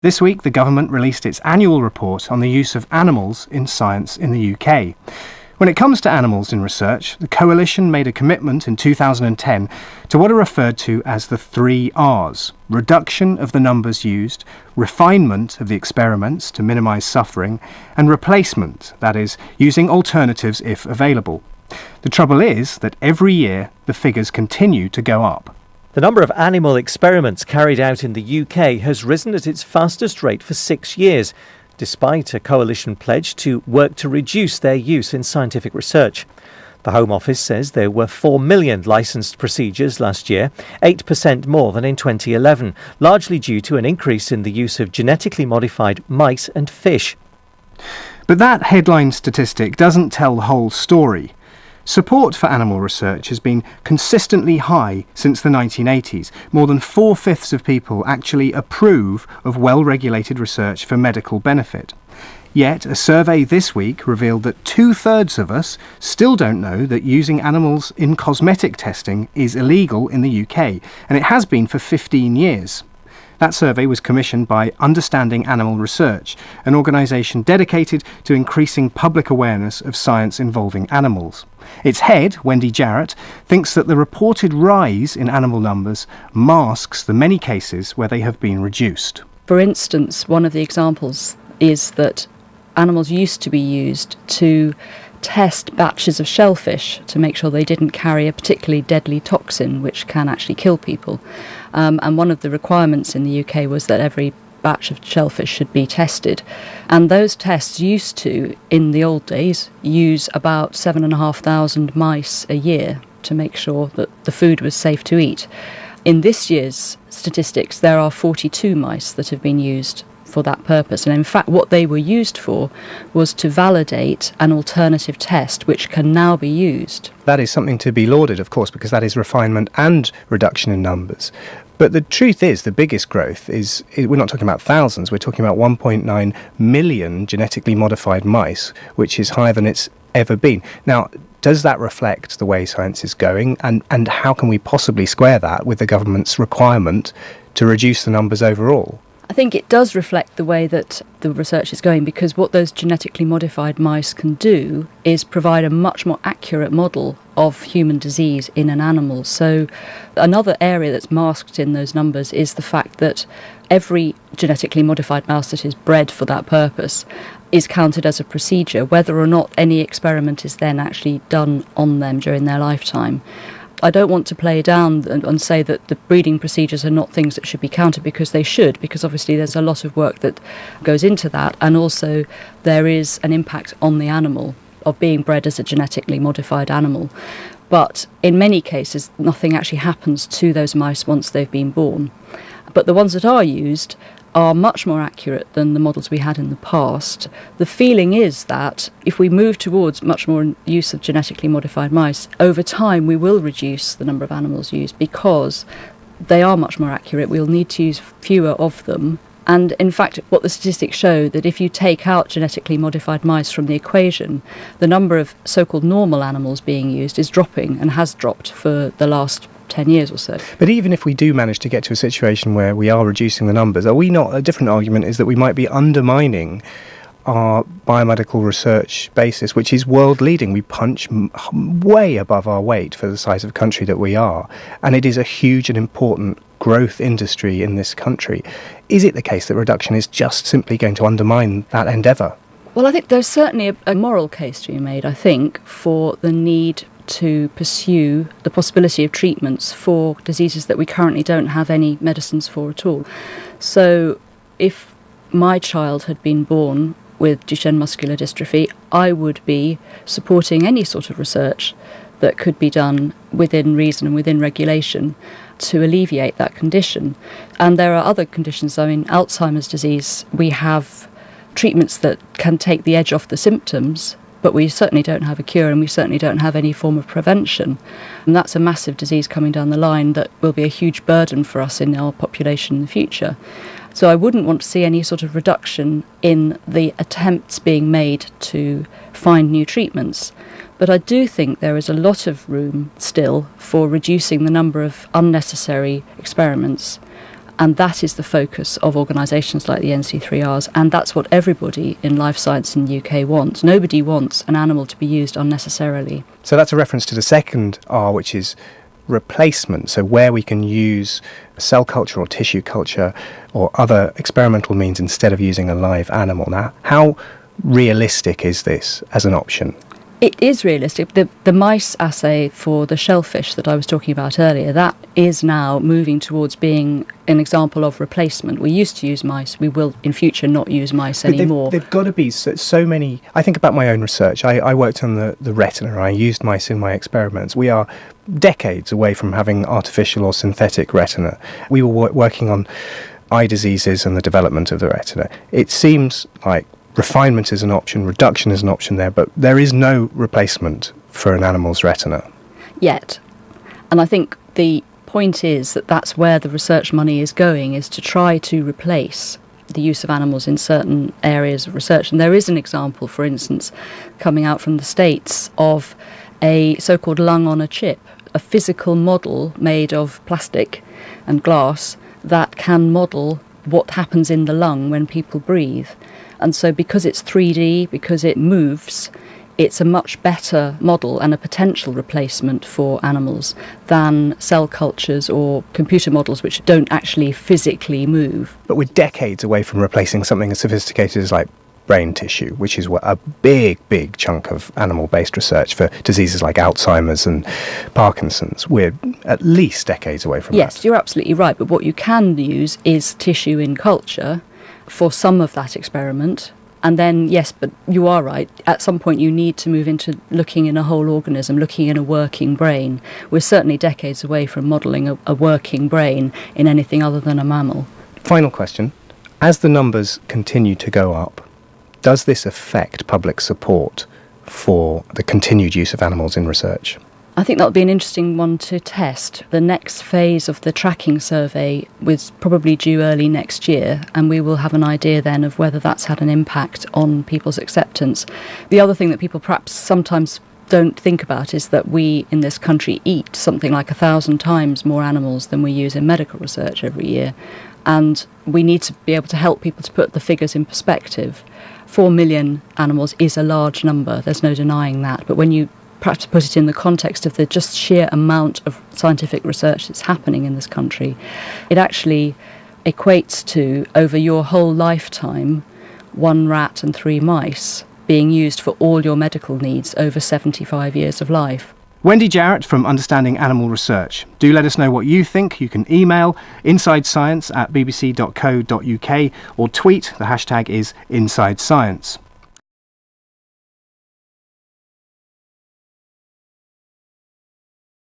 This week, the government released its annual report on the use of animals in science in the UK. When it comes to animals in research, the coalition made a commitment in 2010 to what are referred to as the 3 Rs: reduction of the numbers used, refinement of the experiments to minimise suffering, and replacement, that is, using alternatives if available. The trouble is that every year the figures continue to go up. The number of animal experiments carried out in the UK has risen at its fastest rate for 6 years, despite a coalition pledge to work to reduce their use in scientific research. The Home Office says there were 4 million licensed procedures last year, 8% more than in 2011, largely due to an increase in the use of genetically modified mice and fish. But that headline statistic doesn't tell the whole story. Support for animal research has been consistently high since the 1980s. More than 4/5 of people actually approve of well-regulated research for medical benefit. Yet, a survey this week revealed that 2/3 of us still don't know that using animals in cosmetic testing is illegal in the UK, and it has been for 15 years. That survey was commissioned by Understanding Animal Research, an organisation dedicated to increasing public awareness of science involving animals. Its head, Wendy Jarrett, thinks that the reported rise in animal numbers masks the many cases where they have been reduced. For instance, one of the examples is that animals used to be used to test batches of shellfish to make sure they didn't carry a particularly deadly toxin which can actually kill people. And one of the requirements in the UK was that every batch of shellfish should be tested. And those tests used to, in the old days, use about 7,500 mice a year to make sure that the food was safe to eat. In this year's statistics, there are 42 mice that have been used for that purpose. And in fact, what they were used for was to validate an alternative test which can now be used. That is something to be lauded, of course, because that is refinement and reduction in numbers. But the truth is, the biggest growth is, we're not talking about thousands, we're talking about 1.9 million genetically modified mice, which is higher than it's ever been. Now, does that reflect the way science is going? And how can we possibly square that with the government's requirement to reduce the numbers overall? I think it does reflect the way that the research is going, because what those genetically modified mice can do is provide a much more accurate model of human disease in an animal. So another area that's masked in those numbers is the fact that every genetically modified mouse that is bred for that purpose is counted as a procedure, whether or not any experiment is then actually done on them during their lifetime. I don't want to play down and say that the breeding procedures are not things that should be counted, because they should, because obviously there's a lot of work that goes into that, and also there is an impact on the animal of being bred as a genetically modified animal. But in many cases, nothing actually happens to those mice once they've been born. But the ones that are used are much more accurate than the models we had in the past. The feeling is that if we move towards much more use of genetically modified mice, over time we will reduce the number of animals used because they are much more accurate. We'll need to use fewer of them. And in fact, what the statistics show, that if you take out genetically modified mice from the equation, the number of so-called normal animals being used is dropping, and has dropped for the last 10 years or so. But even if we do manage to get to a situation where we are reducing the numbers, are we not, a different argument is that we might be undermining our biomedical research basis, which is world leading. We punch way above our weight for the size of country that we are, and it is a huge and important growth industry in this country. Is it the case that reduction is just simply going to undermine that endeavour? Well, I think there's certainly a moral case to be made, I think, for the need to pursue the possibility of treatments for diseases that we currently don't have any medicines for at all. So if my child had been born with Duchenne muscular dystrophy, I would be supporting any sort of research that could be done within reason and within regulation to alleviate that condition. And there are other conditions. I mean, Alzheimer's disease, we have treatments that can take the edge off the symptoms, but we certainly don't have a cure, and we certainly don't have any form of prevention. And that's a massive disease coming down the line that will be a huge burden for us in our population in the future. So I wouldn't want to see any sort of reduction in the attempts being made to find new treatments. But I do think there is a lot of room still for reducing the number of unnecessary experiments And that is the focus of organisations like the NC3Rs, and that's what everybody in life science in the UK wants. Nobody wants an animal to be used unnecessarily. So that's a reference to the second R, which is replacement, so where we can use cell culture or tissue culture or other experimental means instead of using a live animal. Now, how realistic is this as an option? It is realistic. The mice assay for the shellfish that I was talking about earlier, that is now moving towards being an example of replacement. We used to use mice. We will in future not use mice anymore. They've got to be so many. I think about my own research. I worked on the retina. I used mice in my experiments. We are decades away from having artificial or synthetic retina. We were working on eye diseases and the development of the retina. It seems like refinement is an option, reduction is an option there, but there is no replacement for an animal's retina. Yet. And I think the point is that that's where the research money is going, is to try to replace the use of animals in certain areas of research. And there is an example, for instance, coming out from the States of a so-called lung on a chip, a physical model made of plastic and glass that can model what happens in the lung when people breathe. And so because it's 3D, because it moves, it's a much better model and a potential replacement for animals than cell cultures or computer models which don't actually physically move. But we're decades away from replacing something as sophisticated as like brain tissue, which is a big chunk of animal-based research for diseases like Alzheimer's and Parkinson's. We're at least decades away from that. Yes, you're absolutely right. But what you can use is tissue in culture for some of that experiment. And then, yes, but you are right, at some point you need to move into looking in a whole organism, looking in a working brain. We're certainly decades away from modelling a working brain in anything other than a mammal. Final question. As the numbers continue to go up, does this affect public support for the continued use of animals in research? I think that would be an interesting one to test. The next phase of the tracking survey was probably due early next year, and we will have an idea then of whether that's had an impact on people's acceptance. The other thing that people perhaps sometimes don't think about is that we in this country eat something like 1,000 times more animals than we use in medical research every year. And we need to be able to help people to put the figures in perspective. 4 million animals is a large number, there's no denying that. But when you perhaps put it in the context of the just sheer amount of scientific research that's happening in this country, it actually equates to, over your whole lifetime, 1 rat and 3 mice being used for all your medical needs over 75 years of life. Wendy Jarrett from Understanding Animal Research. Do let us know what you think. You can email insidescience@bbc.co.uk or tweet. The hashtag is InsideScience.